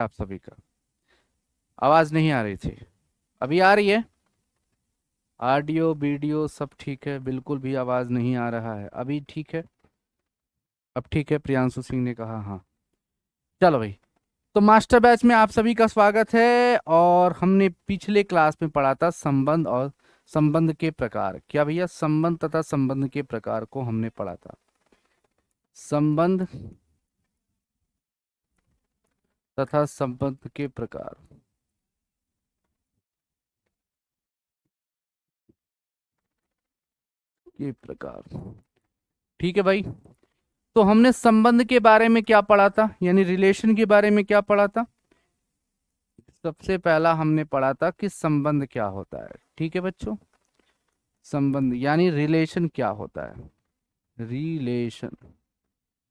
आप सभी का आवाज नहीं आ रही थी, अभी आ रही है। ऑडियो वीडियो सब ठीक है, बिल्कुल भी आवाज नहीं आ रहा है। अभी ठीक है, अब ठीक है। प्रियांशु सिंह ने कहा हाँ। चलो भाई, तो मास्टर बैच में आप सभी का स्वागत है। और हमने पिछले क्लास में पढ़ा था संबंध और संबंध के प्रकार। क्या भैया? संबंध तथा संबंध के प्रकार को हमने पढ़ा था। संबंध तथा संबंध के प्रकार। के प्रकार, ठीक है भाई। तो हमने संबंध के बारे में क्या पढ़ा था, यानी रिलेशन के बारे में क्या पढ़ा था? सबसे पहला हमने पढ़ा था कि संबंध क्या होता है। ठीक है बच्चों, संबंध यानी रिलेशन क्या होता है। रिलेशन,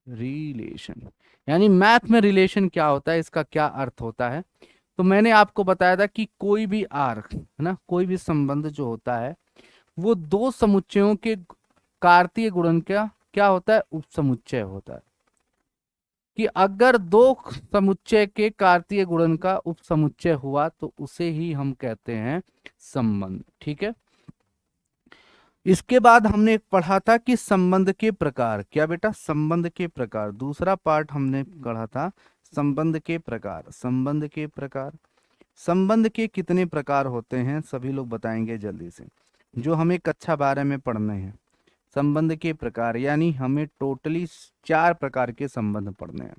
रिलेशन यानी मैथ में रिलेशन क्या होता है, इसका क्या अर्थ होता है। तो मैंने आपको बताया था कि कोई भी आर्क है ना, कोई भी संबंध जो होता है वो दो समुच्चयों के कार्तीय गुणन का क्या होता है, उपसमुच्चय होता है। कि अगर दो समुच्चय के कार्तीय गुणन का उपसमुच्चय हुआ तो उसे ही हम कहते हैं संबंध। ठीक है। इसके बाद हमने एक पढ़ा था कि संबंध के प्रकार। क्या बेटा? संबंध के प्रकार, दूसरा पार्ट हमने पढ़ा था संबंध के प्रकार। संबंध के प्रकार, संबंध के कितने प्रकार होते हैं सभी लोग बताएंगे जल्दी से, जो हमें कक्षा 12 में पढ़ने हैं। संबंध के प्रकार यानी हमें टोटली 4 प्रकार के संबंध पढ़ने हैं।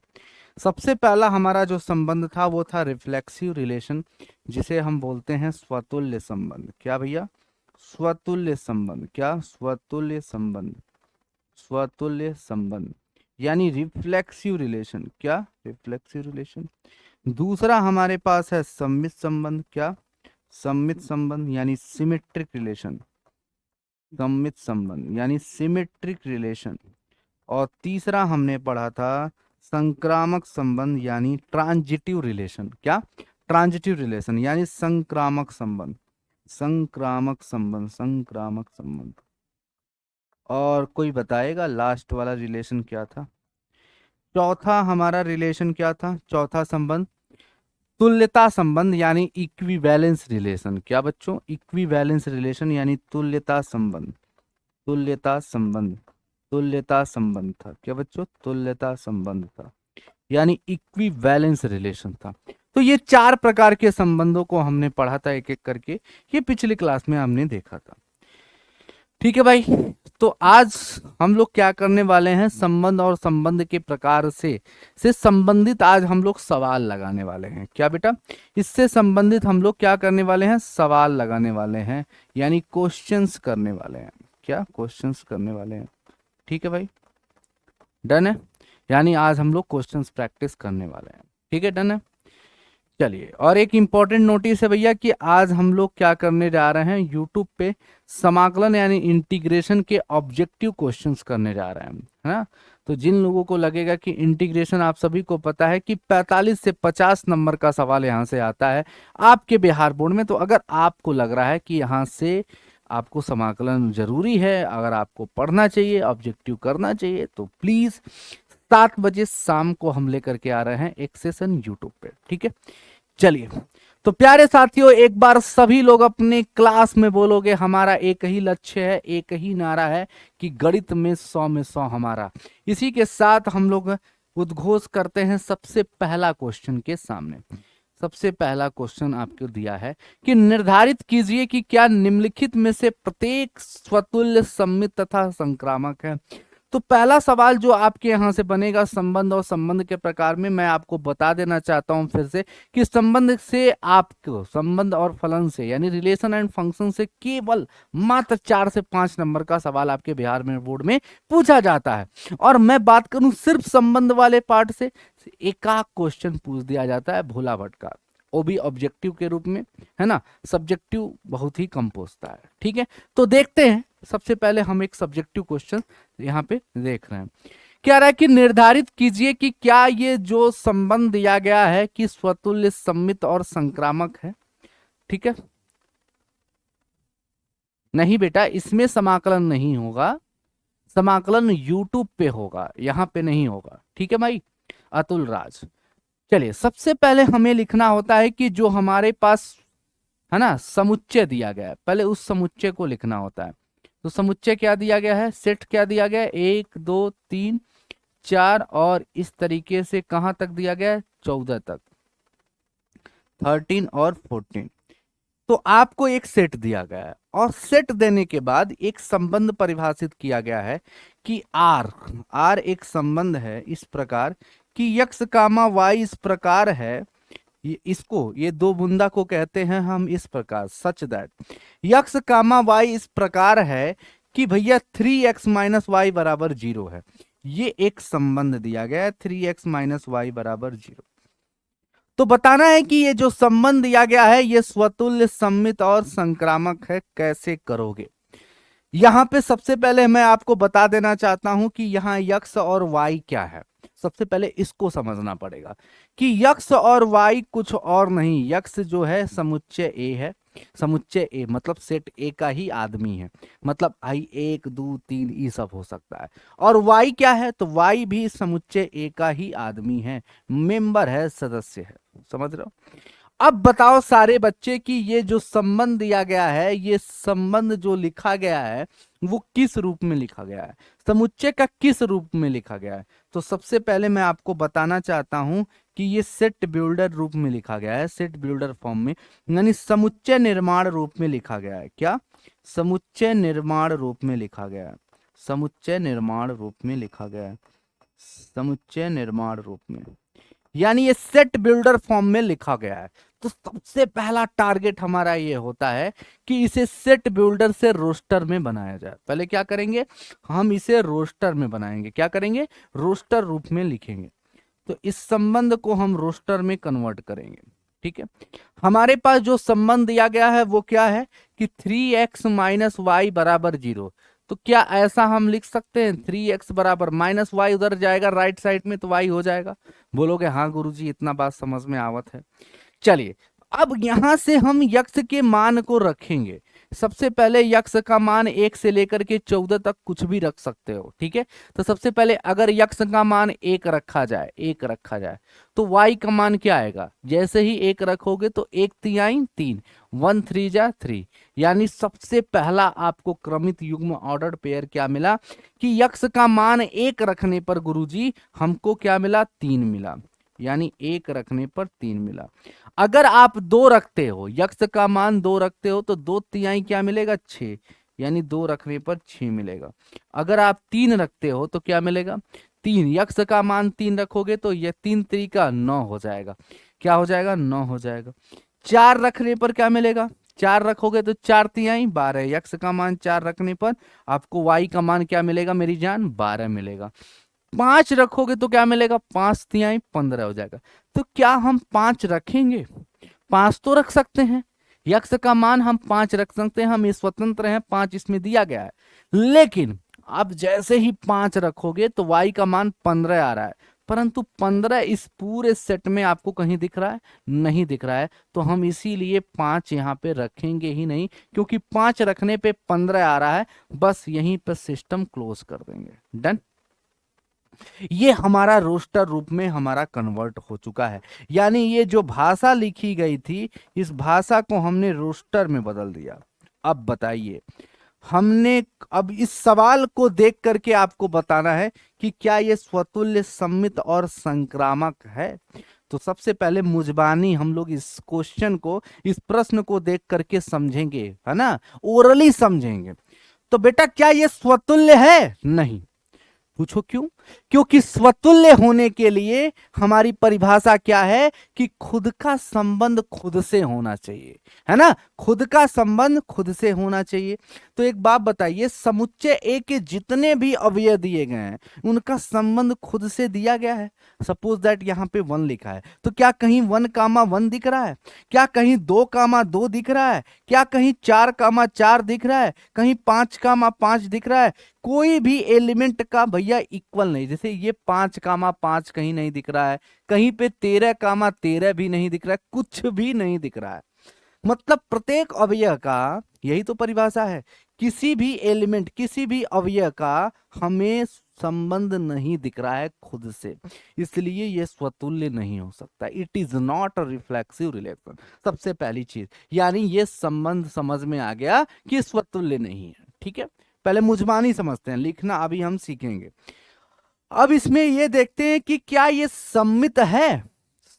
सबसे पहला हमारा जो संबंध था वो था रिफ्लेक्सिव रिलेशन, जिसे हम बोलते हैं स्वतुल्य संबंध। क्या भैया? स्वतुल्य संबंध। क्या? स्वतुल्य संबंध। स्वतुल्य संबंध यानी रिफ्लेक्सिव रिलेशन। क्या? Reflexive relation. दूसरा हमारे पास है सममित संबंध। क्या? सममित संबंध यानी सिमेट्रिक रिलेशन। सममित संबंध यानी सिमेट्रिक रिलेशन। और तीसरा हमने पढ़ा था संक्रामक संबंध यानी ट्रांजिटिव रिलेशन। क्या? ट्रांजिटिव रिलेशन यानी संक्रामक संबंध। संक्रामक संबंध, संक्रामक संबंध। और कोई बताएगा लास्ट वाला रिलेशन क्या था? चौथा हमारा रिलेशन क्या था? चौथा संबंध तुल्यता संबंध यानी इक्विवेलेंस रिलेशन। क्या बच्चों? इक्विवेलेंस रिलेशन यानी तुल्यता संबंध। तुल्यता संबंध, तुल्यता संबंध था। क्या बच्चों? तुल्यता संबंध था यानी इक्विवेलेंस रिलेशन था। तो ये 4 प्रकार के संबंधों को हमने पढ़ा था एक एक करके, ये पिछली क्लास में हमने देखा था। ठीक है भाई। तो आज हम लोग क्या करने वाले हैं, संबंध और संबंध के प्रकार से संबंधित आज हम लोग सवाल लगाने वाले हैं। क्या बेटा? इससे संबंधित हम लोग क्या करने वाले हैं, सवाल लगाने वाले हैं, यानी क्वेश्चंस करने वाले हैं। क्या? क्वेश्चंस करने वाले हैं। ठीक है भाई, डन है। यानी आज हम लोग क्वेश्चंस प्रैक्टिस करने वाले हैं। ठीक है, डन है। चलिए, और एक इंपॉर्टेंट नोटिस है भैया कि आज हम लोग क्या करने जा रहे हैं, यूट्यूब पे समाकलन यानी इंटीग्रेशन के ऑब्जेक्टिव क्वेश्चंस करने जा रहे हैं, है ना। तो जिन लोगों को लगेगा कि इंटीग्रेशन आप सभी को पता है कि 45 से 50 नंबर का सवाल यहाँ से आता है आपके बिहार बोर्ड में, तो अगर आपको लग रहा है कि यहाँ से आपको समाकलन जरूरी है, अगर आपको पढ़ना चाहिए, ऑब्जेक्टिव करना चाहिए, तो प्लीज 7 बजे शाम को हम लेकर के आ रहे हैं एक सेशन यूट्यूब पे। ठीक है, चलिए। तो प्यारे साथियों, एक बार सभी लोग अपने क्लास में बोलोगे, हमारा एक ही लक्ष्य है, एक ही नारा है कि गणित में 100 में 100 हमारा। इसी के साथ हम लोग उद्घोष करते हैं सबसे पहला क्वेश्चन के सामने। सबसे पहला क्वेश्चन आपको दिया है कि निर्धारित कीजिए कि क्या निम्नलिखित में से प्रत्येक स्वतुल्य सममित तथा संक्रामक है। तो पहला सवाल जो आपके यहां से बनेगा संबंध और संबंध के प्रकार में, मैं आपको बता देना चाहता हूं फिर से कि संबंध से आपको, संबंध और फलन से यानी रिलेशन एंड फंक्शन से केवल मात्र 4 से 5 नंबर का सवाल आपके बिहार में बोर्ड में पूछा जाता है। और मैं बात करूं सिर्फ संबंध वाले पार्ट से एकाक क्वेश्चन पूछ दिया जाता है भोला भटका, वो भी ऑब्जेक्टिव के रूप में, है ना। सब्जेक्टिव बहुत ही कम पूछता है। ठीक है, तो देखते हैं। सबसे पहले हम एक सब्जेक्टिव क्वेश्चन यहाँ पे देख रहे हैं। क्या रहा है कि निर्धारित कीजिए कि क्या ये जो संबंध दिया गया है कि स्वतुल्य सममित और संक्रामक है। ठीक है, नहीं बेटा, इसमें समाकलन नहीं होगा, समाकलन यूट्यूब पे होगा, यहाँ पे नहीं होगा। ठीक है भाई, अतुल राज। चलिए, सबसे पहले हमें लिखना होता है कि जो हमारे पास है ना समुच्चय दिया गया है, पहले उस समुच्चय को लिखना होता है। तो समुच्चय क्या दिया गया है, सेट क्या दिया गया है, 1 2 3 4, और इस तरीके से कहां तक दिया गया है, 14 तक, 13 और 14। तो आपको एक सेट दिया गया है और सेट देने के बाद एक संबंध परिभाषित किया गया है कि आर आर एक संबंध है इस प्रकार कि यक्स कामा वाई इस प्रकार है। ये दो बूंदा को कहते हैं हम इस प्रकार, such that x comma y इस प्रकार है कि भैया 3x - y बराबर 0 है। ये एक संबंध दिया गया है 3x - y बराबर 0। तो बताना है कि ये जो संबंध दिया गया है ये स्वतुल्य, सममित और संक्रामक है। कैसे करोगे, यहां पे सबसे पहले मैं आपको बता देना चाहता हूं कि यहां यक्स और वाई क्या है। सबसे पहले इसको समझना पड़ेगा कि यक्स और वाई कुछ और नहीं, यक्स जो है समुच्चय ए है, समुच्चय ए मतलब सेट ए का ही आदमी है, मतलब आई 1 2 3 ये सब हो सकता है। और वाई क्या है, तो वाई भी समुच्चय ए का ही आदमी है, मेंबर है, सदस्य है। समझ रहे हो। अब बताओ सारे बच्चे कि ये जो संबंध दिया गया है, ये संबंध जो लिखा गया है वो किस रूप में लिखा गया है, समुच्चय का किस रूप में लिखा गया है। तो सबसे पहले मैं आपको बताना चाहता हूं कि ये सेट बिल्डर रूप में लिखा गया है, सेट बिल्डर फॉर्म में, यानी समुच्चय निर्माण रूप में लिखा गया है। क्या, समुच्चय निर्माण रूप में लिखा गया है, समुच्चय निर्माण रूप में लिखा गया है, समुच्चय निर्माण रूप में, यानी ये सेट बिल्डर फॉर्म में लिखा गया है। तो सबसे पहला टारगेट हमारा ये होता है कि इसे सेट बिल्डर से रोस्टर में बनाया जाए। पहले क्या करेंगे, हम इसे रोस्टर में बनाएंगे, क्या करेंगे, रोस्टर रूप में लिखेंगे। तो इस संबंध को हम रोस्टर में कन्वर्ट करेंगे। ठीक है, हमारे पास जो संबंध दिया गया है वो क्या है कि 3x - y बराबर 0। तो क्या ऐसा हम लिख सकते हैं 3x बराबर -y, उधर जाएगा राइट साइड में तो y हो जाएगा। बोलोगे हाँ गुरुजी इतना बात समझ में आवत है। चलिए, अब यहां से हम यक्स के मान को रखेंगे। सबसे पहले यक्स का मान 1 से लेकर के 14 तक कुछ भी रख सकते हो। ठीक है, तो सबसे पहले अगर यक्स का मान 1 रखा जाए, 1 रखा जाए, तो y का मान क्या आएगा, जैसे ही 1 रखोगे तो 1 तिहाई 3, 1 3 जा 3, यानी सबसे पहला आपको क्रमित युग्म ऑर्डर पेयर क्या मिला कि यक्स का मान 1 रखने पर गुरुजी हमको क्या मिला, 3 मिला, यानी 1 रखने पर 3 मिला। अगर आप 2 रखते हो, यक्स का मान 2 रखते हो तो 2 तिहाई क्या मिलेगा, 6, यानी 2 रखने पर 6 मिलेगा। अगर आप 3 रखते हो तो क्या मिलेगा, 3, यक्स का मान 3 रखोगे तो ये 3 3 9 हो जाएगा, क्या हो जाएगा, 9 हो जाएगा। 4 रखने पर क्या मिलेगा, 4 रखोगे तो 4 तिहाई 12, यक्स का मान 4 रखने पर आपको वाई का मान क्या मिलेगा मेरी जान, 12 मिलेगा। 5 रखोगे तो क्या मिलेगा, 5 तिहाई 15 हो जाएगा। तो क्या हम 5 रखेंगे, 5 तो रख सकते हैं, यक्स का मान हम 5 रख सकते हैं, हम ये स्वतंत्र हैं, 5 इसमें दिया गया है। लेकिन अब जैसे ही 5 रखोगे तो y का मान 15 आ रहा है, परंतु 15 इस पूरे सेट में आपको कहीं दिख रहा है, नहीं दिख रहा है। तो हम इसीलिए 5 यहाँ पे रखेंगे ही नहीं, क्योंकि 5 रखने पे 15 आ रहा है, बस यहीं पर सिस्टम क्लोज कर देंगे। डन, ये हमारा रोस्टर रूप में हमारा कन्वर्ट हो चुका है, यानी ये जो भाषा लिखी गई थी इस भाषा को हमने रोस्टर में बदल दिया। अब बताइए, हमने अब इस सवाल को देख करके आपको बताना है कि क्या ये स्वतुल्य, सम्मित और संक्रामक है। तो सबसे पहले मुजबानी हम लोग इस क्वेश्चन को, इस प्रश्न को देख करके समझेंगे, है ना, ओरली समझेंगे। तो बेटा क्या ये स्वतुल्य है, नहीं। पूछो क्यों, क्योंकि स्वतुल्य होने के लिए हमारी परिभाषा क्या है कि खुद का संबंध खुद से होना चाहिए, है ना, खुद का संबंध खुद से होना चाहिए। तो एक बात बताइए, समुच्चय ए के जितने भी अवयव दिए गए हैं उनका संबंध खुद से दिया गया है। सपोज दैट यहाँ पे 1 लिखा है, तो क्या कहीं 1, 1 दिख रहा है, क्या कहीं 2, 2 दिख रहा है, क्या कहीं 4, 4 दिख रहा है, कहीं 5, 5 दिख रहा है, कोई भी एलिमेंट का भैया इक्वल नहीं। जैसे ये 5, 5 कहीं नहीं दिख रहा है, कहीं पे 13, 13 भी नहीं दिख रहा है, कुछ भी नहीं दिख रहा है। मतलब प्रत्येक अवयव का, यही तो परिभाषा है, किसी भी एलिमेंट, किसी भी अवयव का हमें संबंध नहीं दिख रहा है खुद से, इसलिए ये स्वतुल्य नहीं हो सकता। It is not a reflexive relation, सबसे पहली चीज, यानी ये संबंध समझ में आ गया कि स्वतुल्य नहीं है। ठीक है, पहले मुजमानी समझते हैं, लिखना अभी हम सीखेंगे। अब इसमें ये देखते हैं कि क्या ये सम्मित है।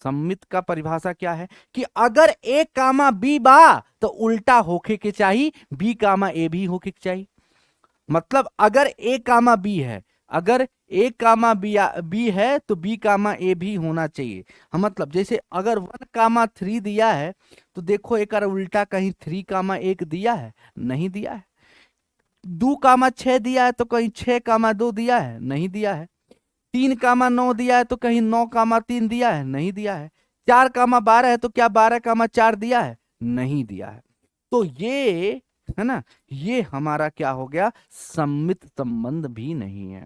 सम्मित का परिभाषा क्या है कि अगर ए कामा बी बा तो उल्टा होके के चाहिए बी कामा ए भी होके के चाहिए। मतलब अगर ए कामा बी है, अगर ए कामा बी है तो बी कामा ए भी होना चाहिए। हाँ, मतलब जैसे अगर 1,3 दिया है तो देखो एक उल्टा कहीं 3,1 दिया है, नहीं दिया है। 2,6 दिया है तो कहीं 6,2 दिया है, नहीं दिया है। 3,9 दिया है तो कहीं 9,3 दिया है, नहीं दिया है। 4,12 है तो क्या 12,4 दिया है, नहीं दिया है। तो ये है ना, ये हमारा क्या हो गया, सम्मित संबंध भी नहीं है।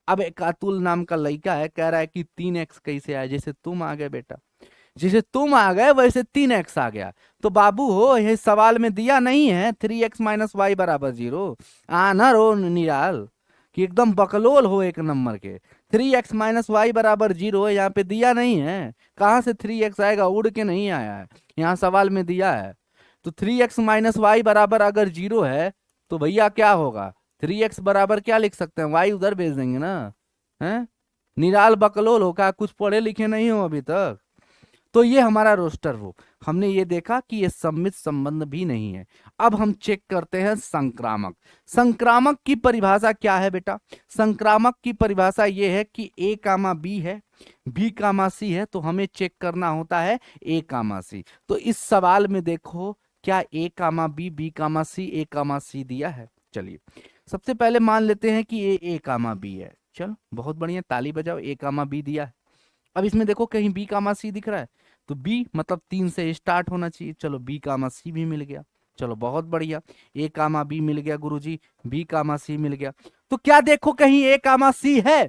अब एक अतुल नाम का लड़का है, कह रहा है कि 3x कैसे आया, जैसे तुम आ गए बेटा, जैसे तुम आ गए वैसे 3x आ गया। तो बाबू हो, ये सवाल में दिया नहीं है 3x माइनस वाई बराबर 0। आना रो निराल कि एकदम बकलोल हो एक नंबर के। 3x माइनस वाई बराबर 0 है, यहाँ पे दिया नहीं है। कहाँ से 3x आएगा, उड़ के नहीं आया है, यहाँ सवाल में दिया है। तो 3x माइनस वाई बराबर अगर 0 है तो भैया क्या होगा, 3x बराबर क्या लिख सकते हैं, वाई उधर भेज देंगे ना। है निराल बकलोल हो, क्या कुछ पढ़े लिखे नहीं हो अभी तक। तो ये हमारा रोस्टर हो, हमने ये देखा कि ये सम्मित संबंध भी नहीं है। अब हम चेक करते हैं संक्रामक। संक्रामक की परिभाषा क्या है बेटा, संक्रामक की परिभाषा ये है कि ए कामा बी है, बी कामा सी है, तो हमें चेक करना होता है ए कामा सी। तो इस सवाल में देखो क्या ए कामा बी, बी कामा सी, ए कामा सी दिया है। चलिए सबसे पहले मान लेते हैं कि ए कामा बी है। चलो बहुत बढ़िया, ताली बजाओ, ए कामा बी दिया है। अब इसमें देखो कहीं बी कामा सी दिख रहा है, तो बी मतलब 3 से स्टार्ट होना चाहिए। चलो बी कामा सी भी मिल गया, चलो बहुत बढ़िया, ए कामा बी मिल गया गुरुजी, बी कामा सी मिल गया। तो क्या देखो कहीं ए कामा सी है।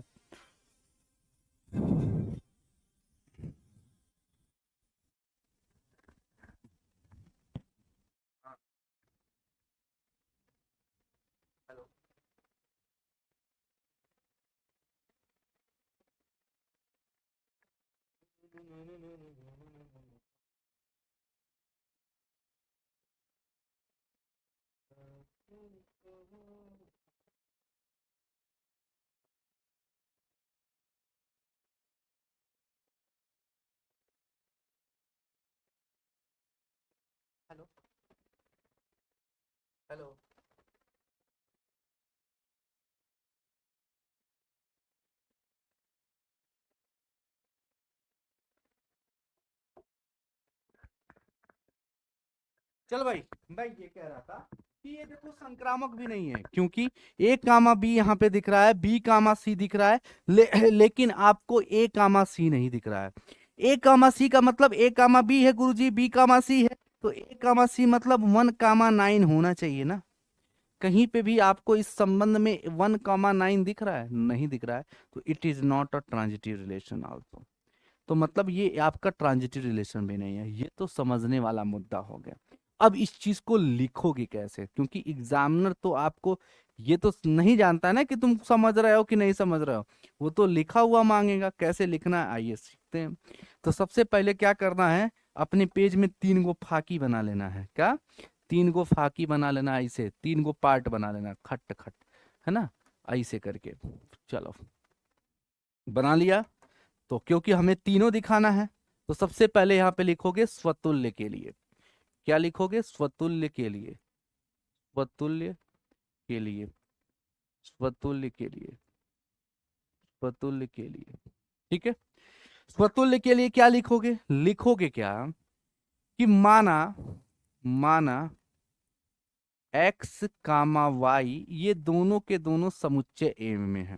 Hello hello hello. चल भाई, मैं ये कह रहा था कि ये देखो संक्रामक भी नहीं है, क्योंकि ए कामा बी यहाँ पे दिख रहा है, बी कामा सी दिख रहा है, लेकिन आपको ए कामा सी नहीं दिख रहा है। ए कामा सी का मतलब ए कामा बी है गुरुजी, बी कामा सी है, तो ए कामा सी मतलब 1,9 होना चाहिए ना। कहीं पे भी आपको इस संबंध में 1,9 दिख रहा है, नहीं दिख रहा है, तो it is not a transitive relation also. तो मतलब ये आपका ट्रांजिटिव रिलेशन भी नहीं है। ये तो समझने वाला मुद्दा हो गया। अब इस चीज को लिखोगे कैसे, क्योंकि एग्जामिनर तो आपको ये तो नहीं जानता है ना कि तुम समझ रहे हो कि नहीं समझ रहे हो, वो तो लिखा हुआ मांगेगा। कैसे लिखना है आइए सीखते हैं। तो सबसे पहले क्या करना है, अपने पेज में 3 गो फाकी बना लेना है। क्या, 3 गो फाकी बना लेना है, ऐसे 3 गो पार्ट बना लेना, खट खट, है ना, ऐसे करके। चलो बना लिया। तो क्योंकि हमें तीनों दिखाना है, तो सबसे पहले यहाँ पे लिखोगे स्वतुल्य के लिए। क्या लिखोगे, स्वतुल्य के लिए, स्वतुल्य के लिए, स्वतुल्य के लिए, स्वतुल्य के लिए। ठीक है, स्वतुल्य के लिए क्या लिखोगे, लिखोगे क्या कि माना, माना एक्स कामा वाई ये दोनों के दोनों समुच्चय एम में है।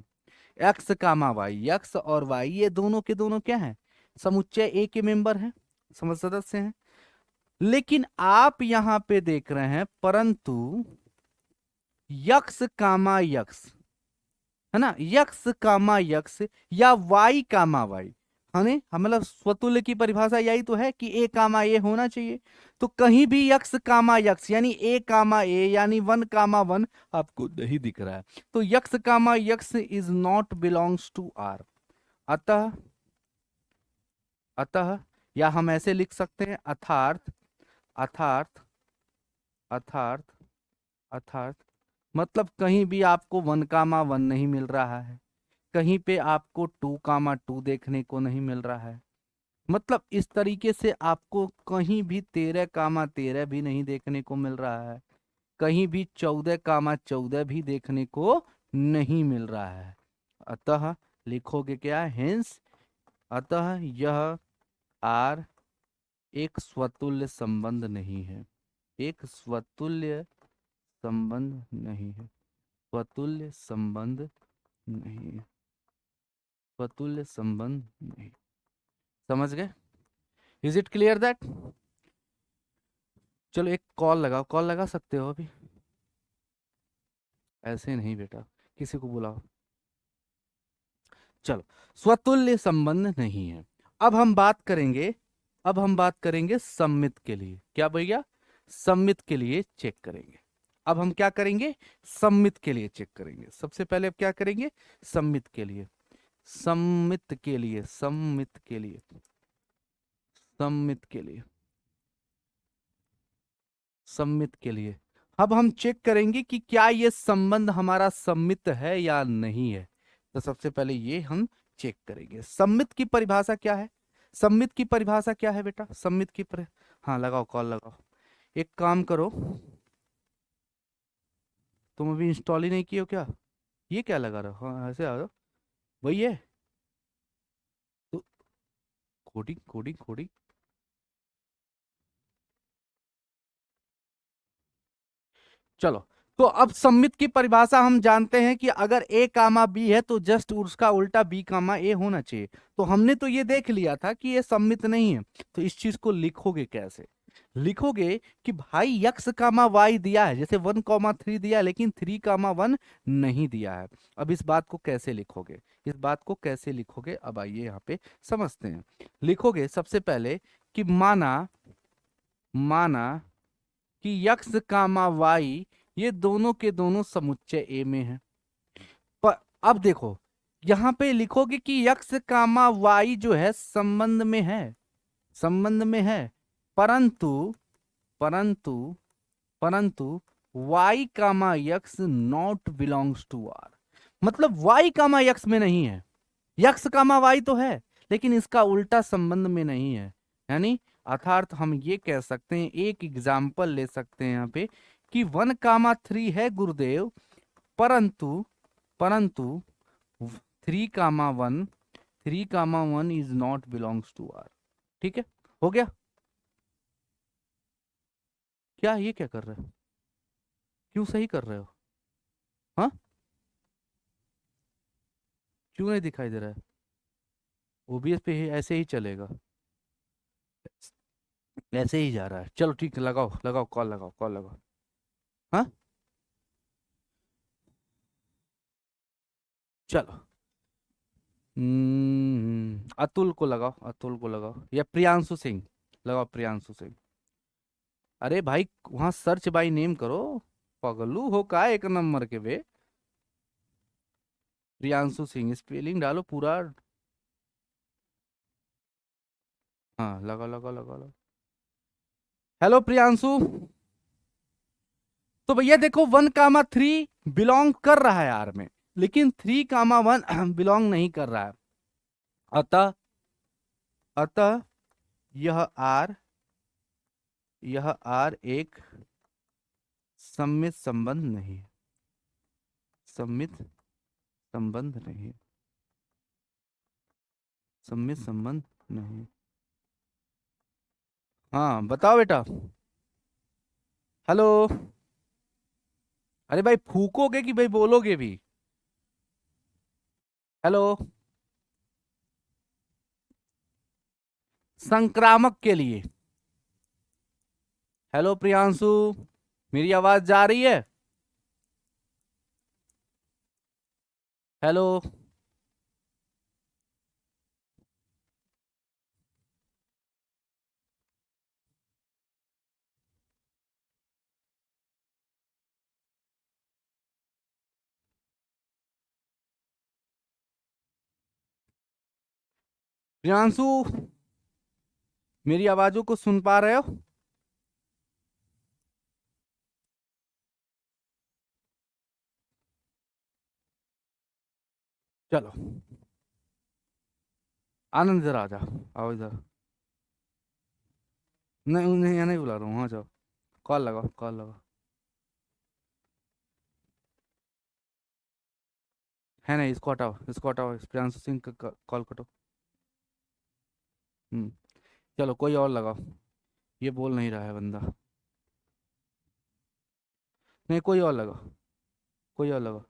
एक्स कामा वाई, एक्स और वाई ये दोनों के दोनों क्या है, समुच्चय ए के मेंबर हैं, समझ सदस्य हैं। लेकिन आप यहां पे देख रहे हैं परंतु यक्स कामा यक्स, है ना, यक्स कामा यक्स या वाई कामा वाई, हाँ नहीं, मतलब स्वतुल्य की परिभाषा यही तो है कि ए कामा ए होना चाहिए। तो कहीं भी यक्स कामा यक्स यानी ए कामा ए यानी वन कामा वन आपको नहीं दिख रहा है, तो x comma x is not belongs to R. अतः अतः या हम ऐसे लिख सकते हैं अर्थात अर्थात अर्थात अर्थात मतलब कहीं भी आपको वन कामा वन नहीं मिल रहा है, कहीं पे आपको टू कामा टू देखने को नहीं मिल रहा है, मतलब इस तरीके से आपको कहीं भी 13 कामा 13 भी नहीं देखने को मिल रहा है, कहीं भी 14 कामा 14 भी देखने को नहीं मिल रहा है। अतः लिखोगे क्या, हेंस अतः यह आर एक स्वतुल्य संबंध नहीं है, एक स्वतुल्य संबंध नहीं है, स्वतुल्य संबंध नहीं है, स्वतुल्य संबंध नहीं। समझ गए? Is it clear that? चलो एक कॉल लगाओ, कॉल लगा सकते हो अभी? ऐसे नहीं बेटा, किसी को बुलाओ। चलो, स्वतुल्य संबंध नहीं है। अब हम बात करेंगे, अब हम बात करेंगे सम्मित के लिए। क्या भैया? सम्मित के लिए चेक करेंगे। अब हम क्या करेंगे? सम्मित के लिए चेक करेंगे। सबसे पहले अब क्या करेंगे? सम्मित के लिए, सम्मित के लिए, सम्मित के लिए, सम्मित के लिए, सम्मित के लिए। अब हम चेक करेंगे कि क्या ये संबंध हमारा सम्मित है या नहीं है। तो सबसे पहले ये हम चेक करेंगे। सम्मित की परिभाषा क्या है? सम्मित की परिभाषा क्या है बेटा? सम्मित की हाँ लगाओ, कॉल लगाओ। एक काम करो, तुम अभी इंस्टॉल ही नहीं किए हो क्या? ये क्या लगा रहे हो? हाँ ऐसे आ जाओ, वही है तो। Coding coding coding. चलो, तो अब सम्मित की परिभाषा हम जानते हैं कि अगर ए कामा बी है तो जस्ट उसका उल्टा बी कामा ए होना चाहिए। तो हमने तो ये देख लिया था कि ये सम्मित नहीं है। तो इस चीज को लिखोगे कैसे? लिखोगे कि भाई यक्स कामा वाई दिया है, जैसे 1,3 दिया है, लेकिन 3,1 नहीं दिया है। अब इस बात को कैसे लिखोगे? इस बात को कैसे लिखोगे, अब आइए यहाँ पे समझते हैं। लिखोगे सबसे पहले कि माना, माना कि यक्स कामा वाई ये दोनों के दोनों समुच्चय ए में है। पर अब देखो, यहां पे लिखोगे कि यक्स कामा वाई जो है संबंध में है, संबंध में है, परंतु परंतु परंतु y comma x not belongs to R. मतलब वाई कामा यक्स में नहीं है, यक्स कामा वाई तो है लेकिन इसका उल्टा संबंध में नहीं है। यानी अर्थात हम ये कह सकते हैं, एक एग्जाम्पल ले सकते हैं यहाँ पे कि 1,3 है गुरुदेव, परंतु परंतु 3,1, 3,1 is not belongs to R. ठीक है, हो गया? क्या ये क्या कर रहे हो? क्यों सही कर रहे हो? हाँ, क्यों नहीं दिखाई दे रहा है? ओबीएस पे ऐसे ही चलेगा, ऐसे ही जा रहा है। चलो ठीक है, लगाओ लगाओ कॉल लगाओ, कॉल लगाओ। हाँ चलो, अतुल को लगाओ, अतुल को लगाओ, या प्रियांशु सिंह लगाओ, प्रियांशु सिंह। अरे भाई वहां सर्च बाय नेम करो, पगलू हो का एक नंबर के बे। प्रियांशु सिंह स्पेलिंग डालो पूरा। हाँ लगाओ लगाओ लगाओ लगाओ। हेलो प्रियांशु। तो भैया देखो 1,3 बिलोंग कर रहा है आर में, लेकिन 3,1 बिलोंग नहीं कर रहा है। अतः अतः यह आर, यह आर एक सम्मित संबंध नहीं है, सम्मित संबंध नहीं है, सम्मित संबंध नहीं। हाँ बताओ बेटा। हेलो। अरे भाई फूकोगे कि भाई बोलोगे भी? हेलो। संक्रामक के लिए। हेलो प्रियांशु, मेरी आवाज जा रही है? हेलो। प्रियांशु, मेरी आवाजों को सुन पा रहे हो? चलो, आनंद इधर आ जा। आओ इधर। नहीं उन्हें यहाँ नहीं बुला रहा हूँ, हाँ जाओ। कॉल लगाओ, कॉल लगाओ। है नहीं, इसको हटाओ, इसको हटाओ, इस प्रियांशु सिंह का कॉल कटो। हम्म। चलो कोई और लगाओ। ये बोल नहीं रहा है बंदा। नहीं, कोई और लगाओ। कोई और लगाओ।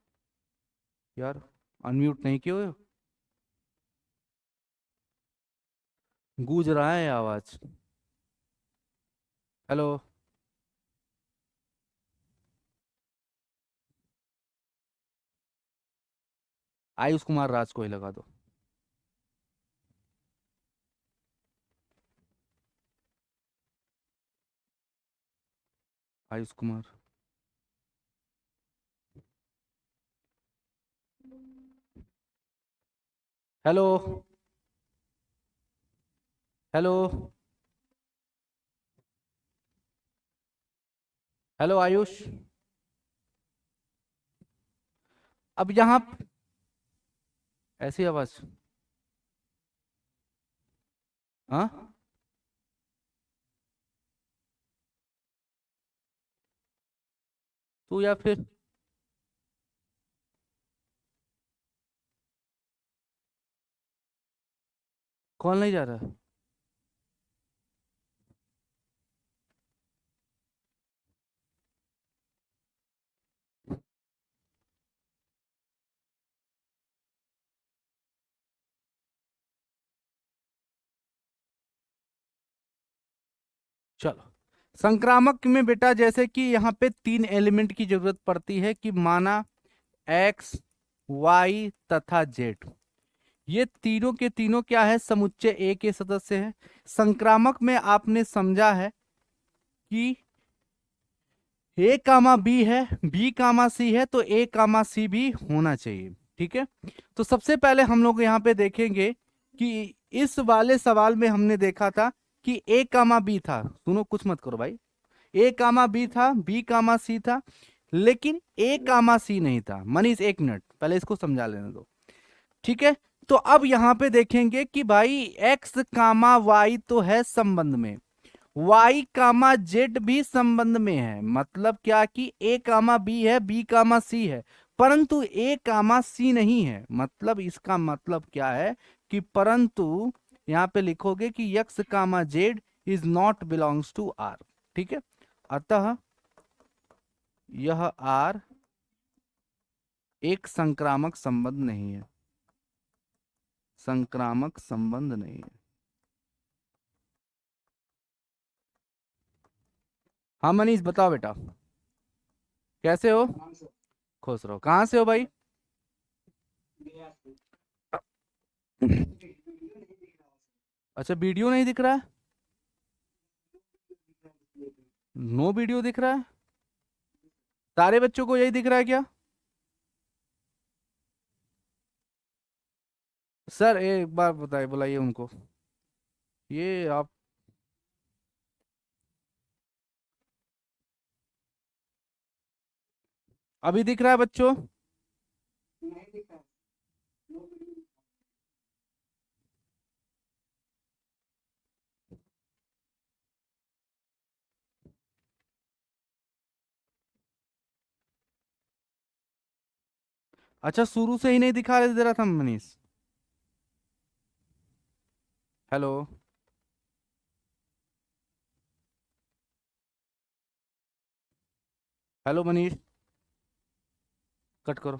यार, अनम्यूट नहीं किए हो? गूंज रहा है आवाज। हेलो। आयुष कुमार राज को ही लगा दो। Ayush Kumar. Hello. Hello. Hello Ayush. अब यहाँ ऐसी आवाज। हाँ। तू या फिर कॉल नहीं जा रहा? चलो, संक्रामक में बेटा जैसे कि यहाँ पे तीन एलिमेंट की जरूरत पड़ती है कि माना एक्स, वाई तथा जेड। ये तीनों के तीनों क्या है, समुच्चय ए के सदस्य हैं। संक्रामक में आपने समझा है कि ए कामा बी है, बी कामा सी है, तो ए कामा सी भी होना चाहिए। ठीक है। तो सबसे पहले हम लोग यहाँ पे देखेंगे कि इस वाले सवाल में हमने देखा था कि ए कामा बी था। सुनो, कुछ मत करो भाई। ए कामा बी था, बी कामा सी था, लेकिन ए कामा सी नहीं था। मनीष, एक मिनट पहले इसको समझा लेने दो। ठीक है। तो अब यहां पे देखेंगे कि भाई एक्स कामा वाई तो है संबंध में, वाई कामा जेड भी संबंध में है। मतलब क्या कि ए कामा बी है, बी कामा सी है, परंतु ए कामा सी नहीं है। मतलब इसका मतलब क्या है कि परंतु यहां पे लिखोगे कि x comma z is not belongs to R. ठीक है। अतः यह आर एक संक्रामक संबंध नहीं है। संक्रामक संबंध नहीं है। हाँ मनीष, बताओ बेटा। कैसे हो? खुश रहो। कहाँ से हो भाई? अच्छा, वीडियो नहीं दिख रहा है? नो वीडियो दिख रहा है? सारे बच्चों को यही दिख रहा है क्या? सर एक बार बताइए, बुलाइए उनको। ये आप। अभी दिख रहा है बच्चों? अच्छा, शुरू से ही नहीं दिखा रहे दे रहा था Manish. Hello. Hello Manish, cut करो।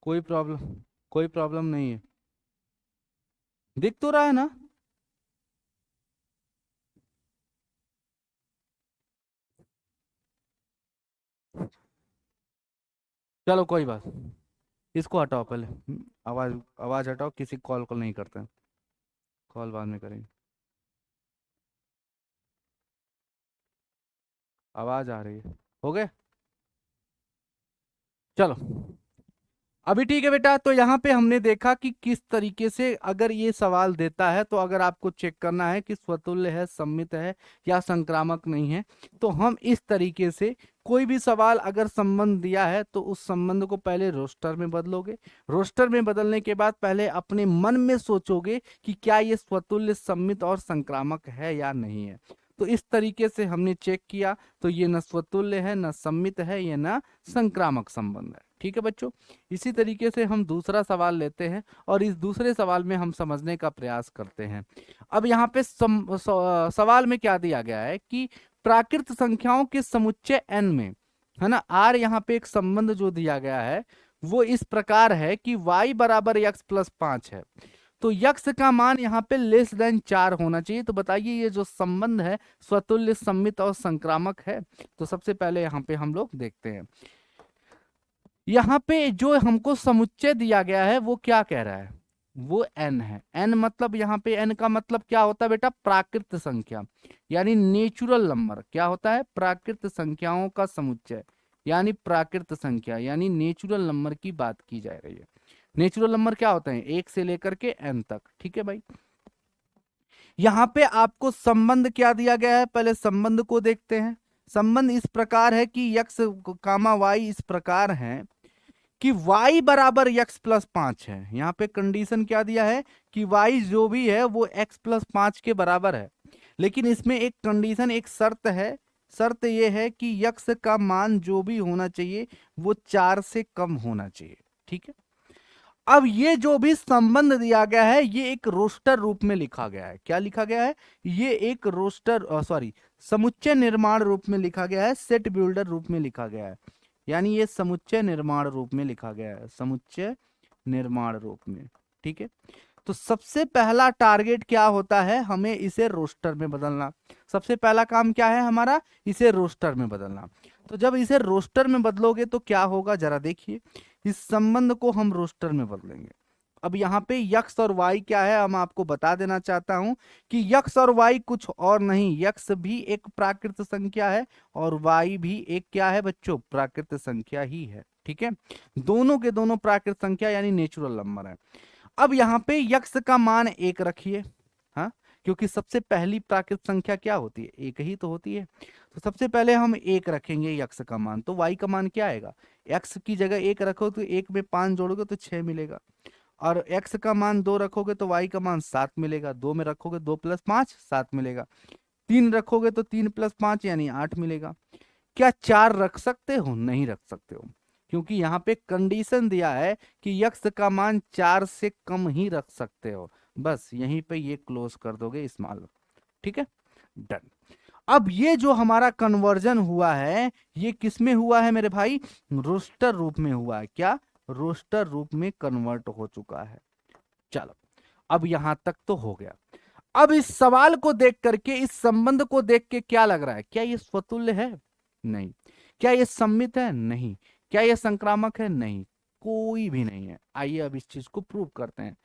कोई प्रॉब्लम, कोई प्रॉब्लम नहीं है। दिख तो रहा है ना? चलो कोई बात। इसको हटाओ पहले। आवाज, आवाज हटाओ, किसी कॉल को नहीं करते हैं। कॉल बाद में करेंगे। आवाज आ रही है। हो गए? चलो अभी ठीक है बेटा। तो यहाँ पे हमने देखा कि किस तरीके से अगर ये सवाल देता है, तो अगर आपको चेक करना है कि स्वतुल्य है, सम्मित है या संक्रामक नहीं है, तो हम इस तरीके से कोई भी सवाल अगर संबंध दिया है तो उस संबंध को पहले रोस्टर में बदलोगे। रोस्टर में बदलने के बाद पहले अपने मन में सोचोगे कि क्या ये स्वतुल्य, सम्मित और संक्रामक है या नहीं है। तो इस तरीके से हमने चेक किया, तो ये न स्वतुल्य है, न सम्मित है, ये न संक्रामक संबंध है। ठीक है बच्चों, इसी तरीके से हम दूसरा सवाल लेते हैं और इस दूसरे सवाल में हम समझने का प्रयास करते हैं। अब यहाँ पे सवाल में क्या दिया गया है कि प्राकृत संख्याओं के समुच्चय n में, है ना, r यहाँ पे एक संबंध जो दिया गया है वो इस प्रकार है कि y बराबर x प्लस 5 है। तो यक्स का मान यहाँ पे लेस देन 4 होना चाहिए। तो बताइए ये जो संबंध है स्वतुल्य, सम्मित और संक्रामक है। तो सबसे पहले यहाँ पे हम लोग देखते हैं, यहाँ पे जो हमको समुच्चय दिया गया है वो क्या कह रहा है, वो n है। n मतलब यहाँ पे n का मतलब क्या होता है बेटा, प्राकृत संख्या यानी नेचुरल नंबर। क्या होता है, प्राकृत संख्याओं का समुच्चय यानी प्राकृत संख्या यानी नेचुरल नंबर की बात की जा रही है। नेचुरल नंबर क्या होते हैं, 1 से लेकर के n तक। ठीक है भाई, यहाँ पे आपको संबंध क्या दिया गया है, पहले संबंध को देखते हैं। संबंध इस प्रकार है कि यक्स कामा वाई इस प्रकार है कि y बराबर x प्लस 5 है। यहाँ पे कंडीशन क्या दिया है कि y जो भी है वो x प्लस 5 के बराबर है। लेकिन इसमें एक कंडीशन, एक शर्त है। शर्त ये है कि x का मान जो भी होना चाहिए वो 4 से कम होना चाहिए। ठीक है, अब ये जो भी संबंध दिया गया है ये एक रोस्टर रूप में लिखा गया है। क्या लिखा गया है, ये एक रोस्टर सॉरी समुच्चय निर्माण रूप में लिखा गया है, सेट बिल्डर रूप में लिखा गया है। यानी ये समुच्चय निर्माण रूप में लिखा गया है, समुच्चय निर्माण रूप में। ठीक है, तो सबसे पहला टारगेट क्या होता है, हमें इसे रोस्टर में बदलना। सबसे पहला काम क्या है हमारा, इसे रोस्टर में बदलना। तो जब इसे रोस्टर में बदलोगे तो क्या होगा जरा देखिए, इस संबंध को हम रोस्टर में बदलेंगे। अब यहाँ पे यक्स और वाई क्या है, हम आपको बता देना चाहता हूं कि यक्स और वाई कुछ और नहीं, यक्स भी एक प्राकृत संख्या है और वाई भी एक क्या है बच्चों, प्राकृत संख्या ही है। ठीक है, दोनों के दोनों प्राकृत संख्या यानी नेचुरल नंबर है। अब यहाँ पे यक्स का मान 1 रखिए, हाँ, क्योंकि सबसे पहली प्राकृत संख्या क्या होती है, एक ही तो होती है। तो सबसे पहले हम 1 रखेंगे यक्स का मान, तो वाई का मान क्या आएगा, एक्स की जगह 1 रखो तो 1 में 5 जोड़ोगे तो 6 मिलेगा। और x का मान 2 रखोगे तो y का मान 7 मिलेगा। 2 में रखोगे 2 प्लस 5 7 मिलेगा। 3 रखोगे तो 3 प्लस 5 यानी 8 मिलेगा। क्या 4 रख सकते हो, नहीं रख सकते हो, क्योंकि यहाँ पे कंडीशन दिया है कि x का मान 4 से कम ही रख सकते हो। बस यहीं पे ये क्लोज कर दोगे स्मॉल। ठीक है, डन। अब ये जो हमारा कन्वर्जन हुआ है ये किस में हुआ है मेरे भाई, रोस्टर रूप में हुआ है। क्या, रोस्टर रूप में कन्वर्ट हो चुका है। चलो अब यहां तक तो हो गया। अब इस सवाल को देख करके, इस संबंध को देख के क्या लग रहा है, क्या ये स्वतुल्य है, नहीं। क्या ये सम्मित है, नहीं। क्या ये संक्रामक है, नहीं, कोई भी नहीं है। आइए अब इस चीज को प्रूव करते हैं।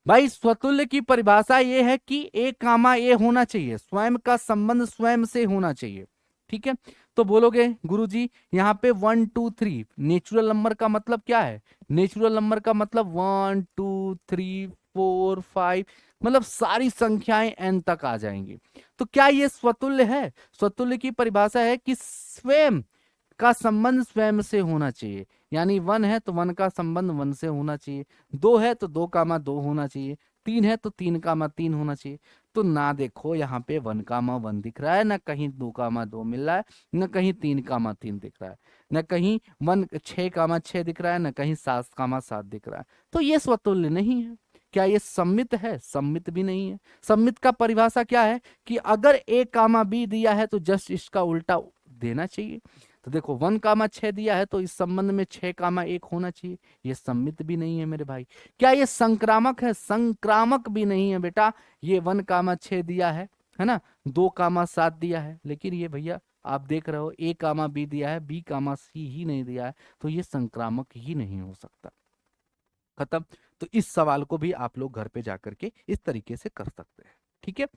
भाई स्वतुल्य की परिभाषा ये है कि ए कामा ए होना चाहिए, स्वयं का संबंध स्वयं से होना चाहिए। ठीक है, तो बोलोगे गुरुजी यहाँ पे 1 2 3 नेचुरल नंबर का मतलब क्या है, नेचुरल नंबर का मतलब 1 2 3 4 5 मतलब सारी संख्याएं n तक आ जाएंगी। तो क्या ये स्वतुल्य है, स्वतुल्य की परिभाषा है कि स्वयं का संबंध स्वयं से होना चाहिए। यानी 1 है तो 1 का संबंध 1 से होना चाहिए, 2 है तो 2 कामा 2 होना चाहिए, 3 है तो 3 कामा 3 होना चाहिए। तो ना देखो यहाँ पे 1 कामा 1 दिख रहा है, ना कहीं 2 कामा 2 मिल रहा है, न कहीं 3 कामा 3 दिख रहा है, न कहीं 6 कामा 6 दिख रहा है, न कहीं 7 कामा 7 दिख रहा है। तो ये स्वतुल्य नहीं है। क्या ये सम्मित है, सम्मित भी नहीं है। सम्मित का परिभाषा क्या है कि अगर ए कामा बी दिया है तो जस्ट इसका उल्टा देना चाहिए। तो देखो 1 कामा 6 दिया है तो इस संबंध में 6 कामा 1 होना चाहिए। ये सम्मित भी नहीं है मेरे भाई। क्या ये संक्रामक है, संक्रामक भी नहीं है बेटा। ये 1 कामा 6 दिया है ना, 2 कामा 7 दिया है, लेकिन ये भैया आप देख रहे हो ए कामा बी दिया है, बी कामा सी ही नहीं दिया है, तो ये संक्रामक ही नहीं हो सकता। खत्म। तो इस सवाल को भी आप लोग घर पे जाकर के इस तरीके से कर सकते हैं। ठीक है,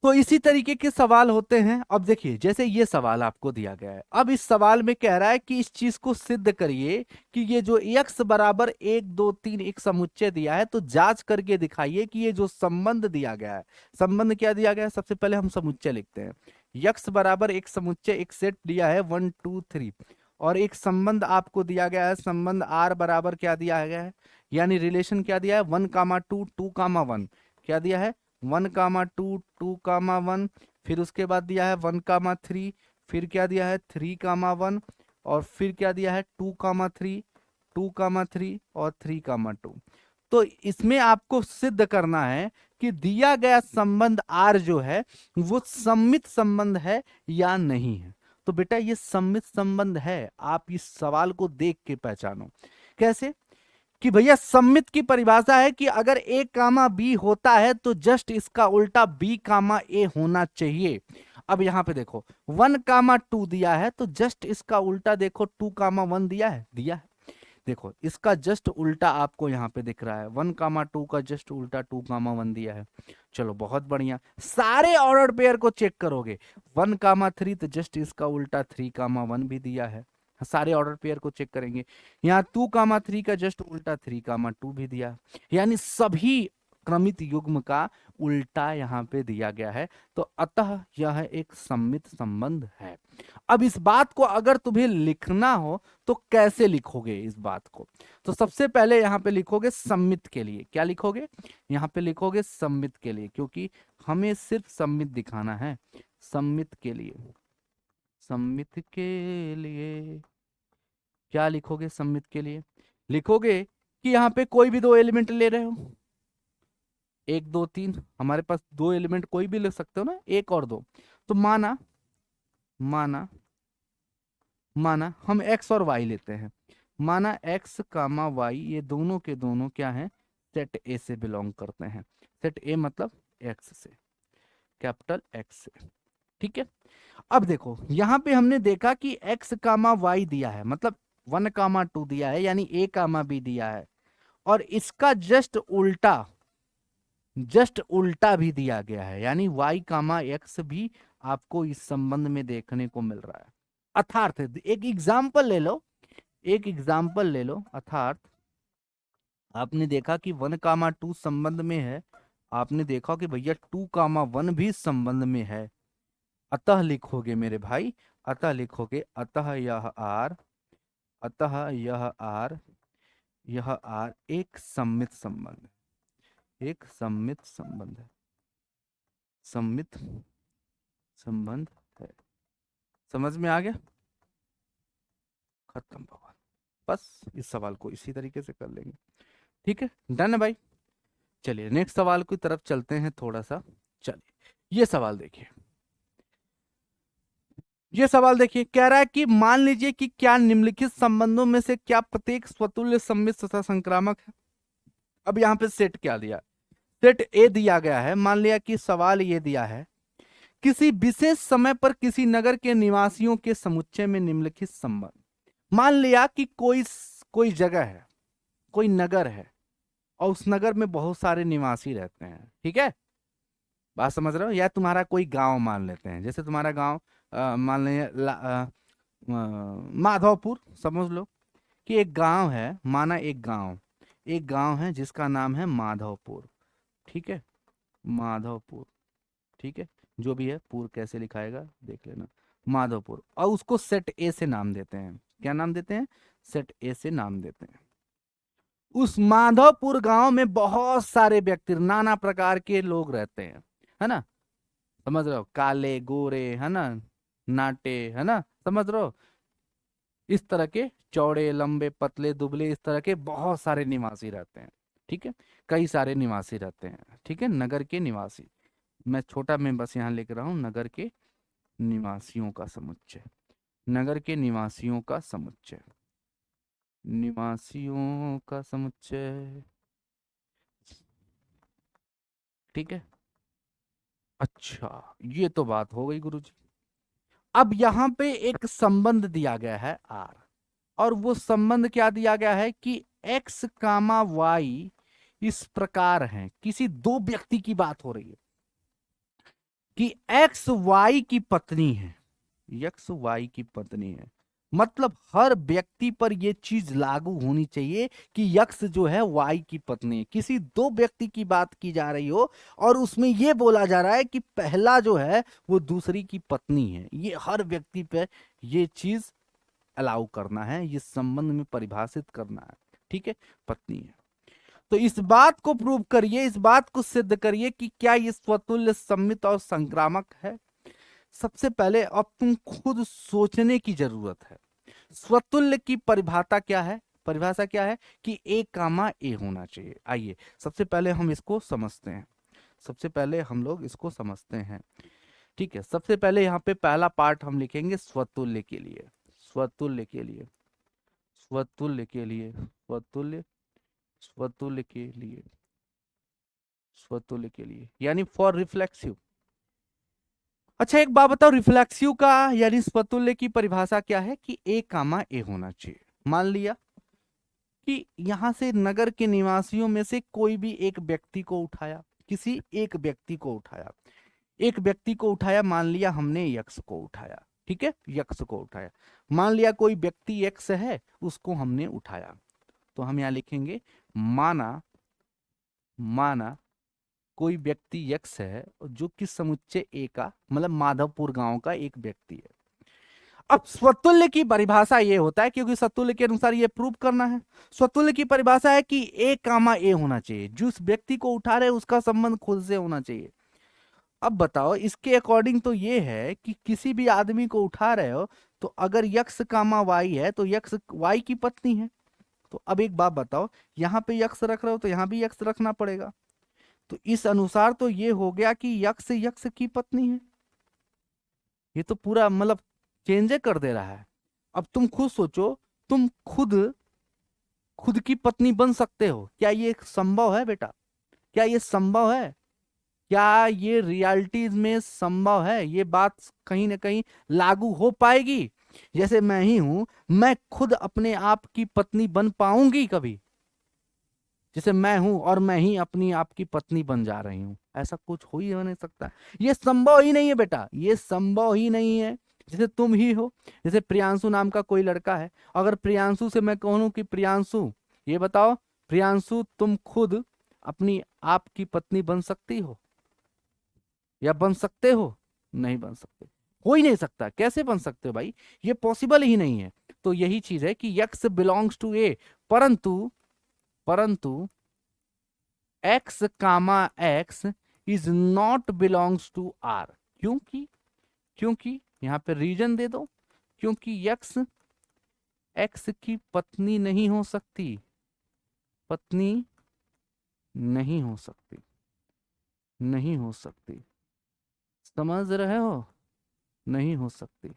तो इसी तरीके के सवाल होते हैं। अब देखिए जैसे ये सवाल आपको दिया गया है, अब इस सवाल में कह रहा है कि इस चीज को सिद्ध करिए कि ये जो x बराबर 1 2 3 एक समुच्चय दिया है, तो जांच करके दिखाइए कि ये जो संबंध दिया गया है, संबंध क्या दिया गया है, सबसे पहले हम समुच्चय लिखते हैं। x बराबर एक समुच्चय, एक सेट दिया है 1 2 3, और एक संबंध आपको दिया गया है, संबंध r बराबर क्या दिया गया है, यानी रिलेशन क्या दिया है 1 2 2 1, क्या दिया है 1 2 2 1, फिर उसके बाद दिया है 1 3, फिर क्या दिया है 3 1, और फिर क्या दिया है 2 3, 2 3 और 3 2। तो इसमें आपको सिद्ध करना है कि दिया गया संबंध R जो है वो सममित संबंध है या नहीं है। तो बेटा ये सममित संबंध है, आप इस सवाल को देख के पहचानो। कैसे कि भैया सममित की परिभाषा है कि अगर a कामा b होता है तो जस्ट इसका उल्टा b कामा a होना चाहिए। अब यहां पे देखो 1 2 दिया है तो जस्ट इसका उल्टा देखो 2 1 दिया है। देखो इसका जस्ट उल्टा आपको यहाँ पे दिख रहा है 1 2 का जस्ट उल्टा 2 1 दिया है। चलो बहुत बढ़िया, सारे ऑर्डर पेयर को चेक करोगे 1 3 तो जस्ट इसका उल्टा 3 1 भी दिया है। सारे ऑर्डर पेयर को चेक करेंगे, यहाँ 2 3 का जस्ट उल्टा 3 2 भी दिया, यानी सभी क्रमित युग्म का उल्टा यहाँ पे दिया गया है। तो अतः यह एक सममित संबंध है। अब इस बात को अगर तुम्हें लिखना हो तो कैसे लिखोगे इस बात को, तो सबसे पहले यहाँ पे लिखोगे सममित के लिए। क्या लिखोगे, यहाँ पे लिखोगे सममित के लिए, क्योंकि हमें सिर्फ सममित दिखाना है। सममित के लिए, सममित के लिए क्या लिखोगे, सममित के लिए लिखोगे कि यहाँ पे कोई भी दो एलिमेंट ले रहे हो, 1 2 3, हमारे पास दो एलिमेंट कोई भी ले सकते हो ना, 1 और 2। तो माना माना माना हम x और y लेते हैं, माना x कामा y ये दोनों के दोनों क्या हैं, सेट ए से बिलोंग करते हैं। सेट ए मतलब x से, कैपिटल x से, ठीक है। अब देखो यहां पे हमने देखा कि x कामा y दिया है, मतलब 1 2 दिया है, यानी a कामा b दिया है, और इसका जस्ट उल्टा भी दिया गया है, यानी y कामा x भी आपको इस संबंध में देखने को मिल रहा है। अर्थात एक एग्जाम्पल ले लो, एक एग्जाम्पल ले लो, अर्थात आपने देखा कि 1 2 संबंध में है, आपने देखा कि भैया 2 1 भी संबंध में है। अतः लिखोगे मेरे भाई, अतः लिखोगे अतः यह R, अतः यह R, यह R एक सममित संबंध है, एक सममित संबंध है, सममित संबंध है। समझ में आ गया, खत्म बाबा। बस इस सवाल को इसी तरीके से कर लेंगे, ठीक है, डन है भाई। चलिए नेक्स्ट सवाल की तरफ चलते हैं थोड़ा सा। चलिए ये सवाल देखिए, ये सवाल देखिए, कह रहा है कि मान लीजिए कि क्या निम्नलिखित संबंधों में से क्या प्रत्येक स्वतुल्य सममित तथा संक्रामक है। अब यहाँ पे सेट क्या दिया, सेट ए दिया गया है। मान लिया कि सवाल ये दिया है, किसी विशेष समय पर किसी नगर के निवासियों के समुच्चय में निम्नलिखित संबंध। मान लिया कि कोई जगह है, कोई नगर है, और उस नगर में बहुत सारे निवासी रहते हैं, ठीक है, बात समझ रहे हो। या तुम्हारा कोई गांव मान लेते हैं, जैसे तुम्हारा गांव मान लें माधवपुर, समझ लो कि एक गांव है, माना एक गांव है जिसका नाम है माधवपुर, ठीक है, माधवपुर, ठीक है, जो भी है पुर कैसे लिखाएगा देख लेना, माधवपुर, और उसको सेट ए से नाम देते हैं। क्या नाम देते हैं, सेट ए से नाम देते हैं। उस माधवपुर गांव में बहुत सारे व्यक्ति, नाना प्रकार के लोग रहते हैं, है ना, समझ रहे हो, काले गोरे, है ना, नाटे, है ना, समझ रहे हो, इस तरह के चौड़े लंबे पतले दुबले, इस तरह के बहुत सारे निवासी रहते हैं, ठीक है, कई सारे निवासी रहते हैं, ठीक है, नगर के निवासी। मैं छोटा में बस यहाँ लिख रहा हूँ, नगर के निवासियों का समुच्चय, नगर के निवासियों का समुच्चय, निवासियों का समुच्चय, ठीक है। अच्छा ये तो बात हो गई गुरुजी। अब यहाँ पे एक संबंध दिया गया है आर, और वो संबंध क्या दिया गया है कि x कामा y इस प्रकार है। किसी दो व्यक्ति की बात हो रही है, कि एक्स वाई की पत्नी है, एक्स वाई की पत्नी है, मतलब हर व्यक्ति पर यह चीज लागू होनी चाहिए कि यक्स जो है वाई की पत्नी है। किसी दो व्यक्ति की बात की जा रही हो और उसमें यह बोला जा रहा है कि पहला जो है वो दूसरी की पत्नी है, ये हर व्यक्ति पे ये चीज अलाउ करना है, ये संबंध में परिभाषित करना है। ठीक है, पत्नी है। तो इस बात को प्रूव करिए, इस बात को सिद्ध करिए कि क्या ये स्वतुल्य, सम्मित और संक्रामक है। सबसे पहले अब तुम खुद सोचने की जरूरत है। स्वतुल्य की परिभाषा क्या है? परिभाषा क्या है कि ए कामा ए होना चाहिए। आइए सबसे पहले हम इसको समझते हैं, सबसे पहले हम लोग इसको समझते हैं। ठीक है, सबसे पहले यहाँ पे पहला पार्ट हम लिखेंगे स्वतुल्य के लिए, स्वतुल्य के लिए, स्वतुल्य के लिए, स्वतुल्य, स्वतुल्य के लिए, स्वतुल्य के लिए यानी फॉर रिफ्लेक्सिव। अच्छा एक बात बताओ, रिफ्लेक्सिव का यानी स्वतुल्य की परिभाषा क्या है कि ए कामा ए होना चाहिए। मान लिया कि यहां से नगर के निवासियों में से कोई भी एक व्यक्ति को उठाया, किसी एक व्यक्ति को उठाया, एक व्यक्ति को उठाया, मान लिया हमने यक्स को उठाया। ठीक है, यक्स को उठाया, मान लिया कोई व्यक्ति एक्स है उसको हमने उठाया, तो हम यहां लिखेंगे माना, माना कोई व्यक्ति यक्स है जो कि समुच्चय ए का मतलब माधवपुर गांव का एक व्यक्ति है। अब स्वतुल्य की परिभाषा ये होता है, क्योंकि स्वतुल्य के अनुसार ये प्रूव करना है। स्वतुल्य की परिभाषा है कि ए कामा ए होना चाहिए, जिस व्यक्ति को उठा रहे उसका संबंध खुद से होना चाहिए। अब बताओ इसके अकॉर्डिंग तो ये है कि किसी भी आदमी को उठा रहे हो तो अगर यक्स कामा वाई है तो यक्स वाई की पत्नी है। तो अब एक बात बताओ, यहाँ पे यक्स रख रहे हो तो यहाँ भी यक्स रखना पड़ेगा। तो इस अनुसार तो ये हो गया कि यक्स यक्स की पत्नी है। ये तो पूरा मतलब चेंज कर दे रहा है। अब तुम खुद सोचो, तुम खुद खुद की पत्नी बन सकते हो? क्या ये संभव है बेटा? क्या ये संभव है? क्या ये रियलिटीज में संभव है? ये बात कहीं ना कहीं लागू हो पाएगी? जैसे मैं ही हूं, मैं खुद अपने आप की पत्नी बन पाऊंगी कभी? जैसे मैं हूं और मैं ही अपनी आप की पत्नी बन जा रही हूं, ऐसा कुछ हो ही नहीं सकता। ये संभव ही नहीं है बेटा, ये संभव ही नहीं है। जैसे तुम ही हो, जैसे प्रियांशु नाम का कोई लड़का है, अगर प्रियांशु से मैं कहूं कि प्रियांशु ये बताओ, प्रियांशु तुम खुद अपनी आप की पत्नी बन सकती हो या बन सकते हो? नहीं बन सकते, हो ही नहीं सकता। कैसे बन सकते हो भाई? ये पॉसिबल ही नहीं है। तो यही चीज है कि यक्स बिलोंग्स टू ए, परंतु परंतु x comma x is not belongs to R. क्योंकि क्योंकि यहां पे रीजन दे दो, क्योंकि यक्स एक्स की पत्नी नहीं हो सकती, पत्नी नहीं हो सकती, नहीं हो सकती, समझ रहे हो? नहीं हो सकती।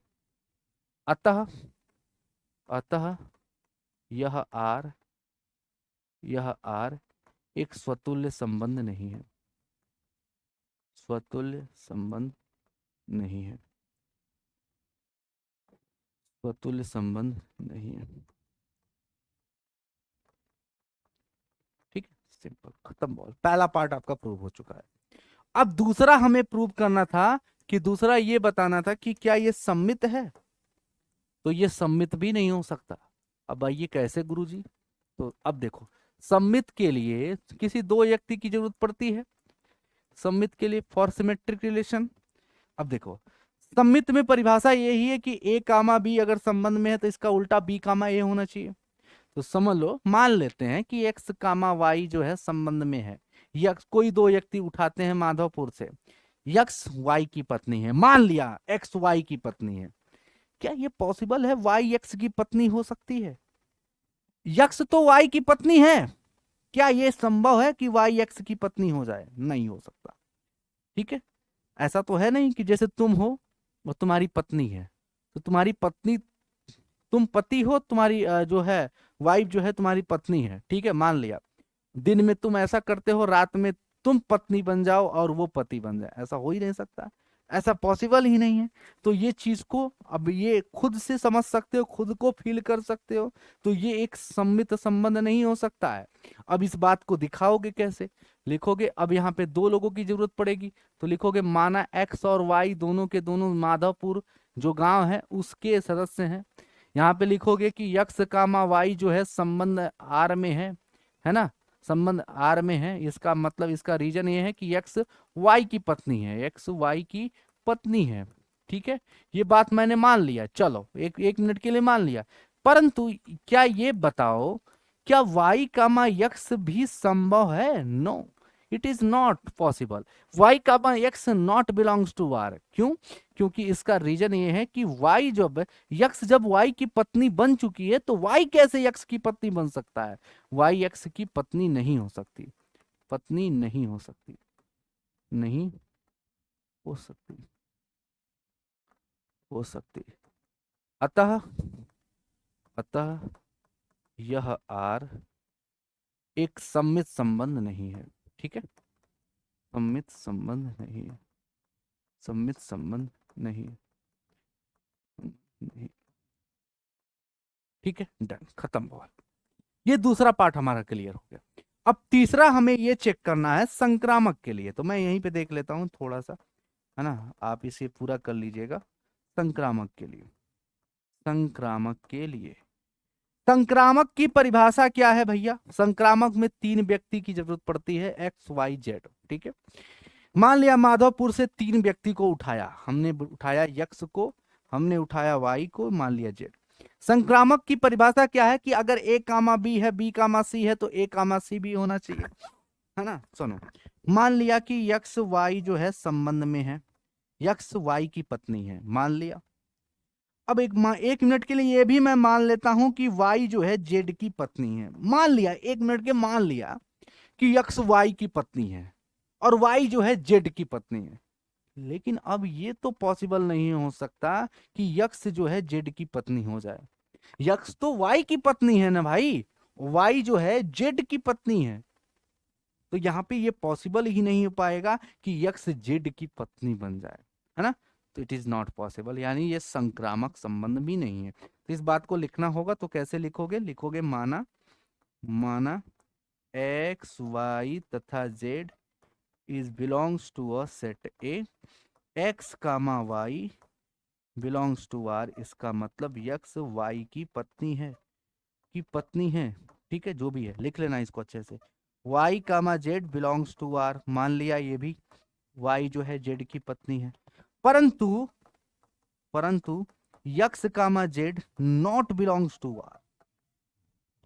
अतः अतः यह आर, यह आर एक स्वतुल्य संबंध नहीं है, स्वतुल्य संबंध नहीं है, स्वतुल्य संबंध नहीं है। ठीक है, सिंपल, खत्म बॉल। पहला पार्ट आपका प्रूव हो चुका है। अब दूसरा हमें प्रूव करना था कि दूसरा ये बताना था कि क्या ये सम्मित है। तो ये सम्मित भी नहीं हो सकता। अब आइए कैसे गुरुजी? तो अब देखो, सम्मित के लिए किसी दो व्यक्ति की जरूरत पड़ती है, सम्मित के लिए फॉर सिमेट्रिक रिलेशन। अब देखो, सम्मित में परिभाषा यही है कि ए कामा बी अगर संबंध में है तो इसका उल्टा बी कामा ए होना चाहिए। तो समझ लो, मान लेते हैं कि एक्स कामा वाई जो है संबंध में है, यक्स कोई दो व्यक्ति उठाते हैं माधवपुर से, यक्स वाई की पत्नी है, मान लिया एक्स वाई की पत्नी है। क्या ये पॉसिबल है वाई एक्स की पत्नी हो सकती है? यक्स तो वाई की पत्नी है, क्या ये संभव है कि वाई एक्स की पत्नी हो जाए? नहीं हो सकता। ठीक है, ऐसा तो है नहीं कि जैसे तुम हो और तुम्हारी पत्नी है, तो तुम्हारी पत्नी, तुम पति हो, तुम्हारी जो है वाइफ जो है तुम्हारी पत्नी है। ठीक है, मान लिया दिन में तुम ऐसा करते हो, रात में तुम पत्नी बन जाओ और वो पति बन जाए, ऐसा हो ही नहीं सकता। ऐसा पॉसिबल ही नहीं है। तो ये चीज को अब ये खुद से समझ सकते हो, खुद को फील कर सकते हो, तो ये एक सम्मित संबंध नहीं हो सकता है। अब इस बात को दिखाओगे कैसे? लिखोगे, अब यहाँ पे दो लोगों की जरूरत पड़ेगी, तो लिखोगे माना एक्स और वाई दोनों के दोनों माधवपुर जो गांव है उसके सदस्य हैं। यहाँ पे लिखोगे कि यक्स कामा वाई जो है संबंध आर में है ना, संबंध आर में है। इसका मतलब, इसका रीजन ये है कि यक्स वाई की पत्नी है, एक्स वाई की पत्नी है। ठीक है, ये बात मैंने मान लिया, चलो एक एक मिनट के लिए मान लिया। परंतु क्या ये बताओ, क्या वाई कामा यक्स भी संभव है? No, it is not possible. Y comma x not belongs to R. क्यों? क्योंकि इसका रीजन ये है कि वाई जब यक्स जब वाई की पत्नी बन चुकी है, तो वाई कैसे यक्स की पत्नी बन सकता है? वाई यक्स की पत्नी नहीं हो सकती, पत्नी नहीं हो सकती, नहीं हो सकती, हो सकती। अतः अतः यह आर एक सम्मित संबंध नहीं है। ठीक है, सम्मित संबंध नहीं है, सम्मित संबंध नहीं है, नहीं। ठीक है, डन, खत्म हुआ। ये दूसरा पार्ट हमारा क्लियर हो गया। अब तीसरा हमें ये चेक करना है संक्रामक के लिए, तो मैं यहीं पे देख लेता हूं थोड़ा सा, है ना, आप इसे पूरा कर लीजिएगा। संक्रामक के लिए, संक्रामक के लिए, संक्रामक की परिभाषा क्या है भैया? संक्रामक में तीन व्यक्ति की जरूरत पड़ती है, एक्स वाई जेड। ठीक है, मान लिया माधवपुर से तीन व्यक्ति को उठाया, हमने उठाया यक्स को, हमने उठाया वाई को, मान लिया जेड। संक्रामक की परिभाषा क्या है कि अगर ए कामा बी है, बी कामा सी है, तो ए कामा सी भी होना चाहिए, है ना। सुनो, मान लिया कि यक्स वाई जो है संबंध में है, यक्स वाई की पत्नी है, मान लिया। अब एक मिनट के लिए ये भी मैं मान लेता हूं कि वाई जो है जेड की पत्नी है, मान लिया, एक मिनट के मान लिया कि यक्स वाई की पत्नी है और वाई जो है जेड की पत्नी है। लेकिन अब ये तो पॉसिबल नहीं हो सकता कि यक्स जो है जेड की पत्नी हो जाए। यक्स तो वाई की पत्नी है ना भाई, वाई जो है जेड की पत्नी है, तो यहां पे ये पॉसिबल ही नहीं हो पाएगा कि यक्स जेड की पत्नी बन जाए, है ना। तो इट इज नॉट पॉसिबल, यानी ये संक्रामक संबंध भी नहीं है। तो इस बात को लिखना होगा, तो कैसे लिखोगे? लिखोगे माना, माना एक्स वाई तथा z is belongs to a set A, x comma y belongs to R. इसका मतलब यक्स वाई की पत्नी है, की पत्नी है। ठीक है, जो भी है लिख लेना इसको अच्छे से। Y comma z belongs to R, मान लिया ये भी, वाई जो है जेड की पत्नी है। परंतु परंतु x comma z not belongs to R,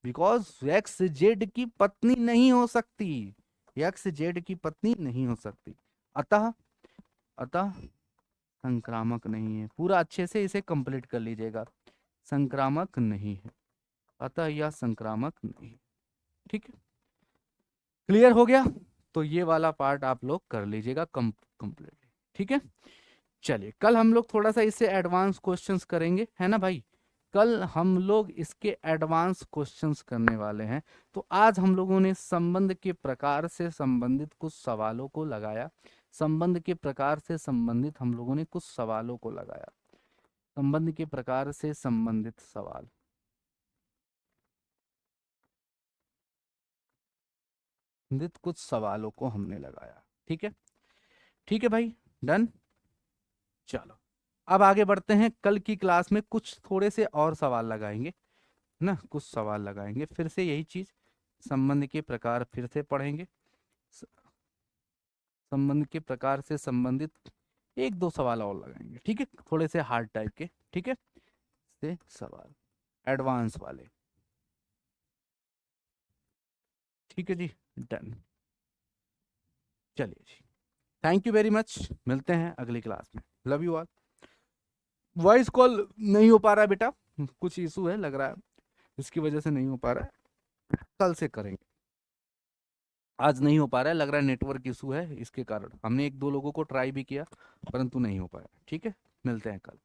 because x z की पत्नी नहीं हो सकती, एक्स जेड की पत्नी नहीं हो सकती। अतः अतः संक्रामक नहीं है। पूरा अच्छे से इसे कंप्लीट कर लीजिएगा, संक्रामक नहीं है, अतः यह संक्रामक नहीं है। ठीक है, क्लियर हो गया? तो ये वाला पार्ट आप लोग कर लीजिएगा कंप्लीट। ठीक है, चलिए कल हम लोग थोड़ा सा इससे एडवांस क्वेश्चंस करेंगे, है ना भाई। कल हम लोग इसके एडवांस क्वेश्चंस करने वाले हैं। तो आज हम लोगों ने संबंध के प्रकार से संबंधित कुछ सवालों को लगाया, संबंध के प्रकार से संबंधित हम लोगों ने कुछ सवालों को लगाया, संबंध के प्रकार से संबंधित सवाल, संबंधित कुछ सवालों को हमने लगाया। ठीक है, ठीक है भाई, डन। चलो अब आगे बढ़ते हैं, कल की क्लास में कुछ थोड़े से और सवाल लगाएंगे ना, कुछ सवाल लगाएंगे फिर से यही चीज, संबंध के प्रकार फिर से पढ़ेंगे, स- संबंध के प्रकार से संबंधित एक दो सवाल और लगाएंगे। ठीक है, थोड़े से हार्ड टाइप के। ठीक है, से सवाल एडवांस वाले। ठीक है जी, डन। चलिए जी, थैंक यू वेरी मच, मिलते हैं अगली क्लास में। Love you all. Voice call नहीं हो पा रहा है बेटा, कुछ इशू है लग रहा है, इसकी वजह से नहीं हो पा रहा है, कल से करेंगे। आज नहीं हो पा रहा है, लग रहा है नेटवर्क इशू है, इसके कारण हमने एक दो लोगों को ट्राई भी किया परंतु नहीं हो पाया। ठीक है, मिलते हैं कल।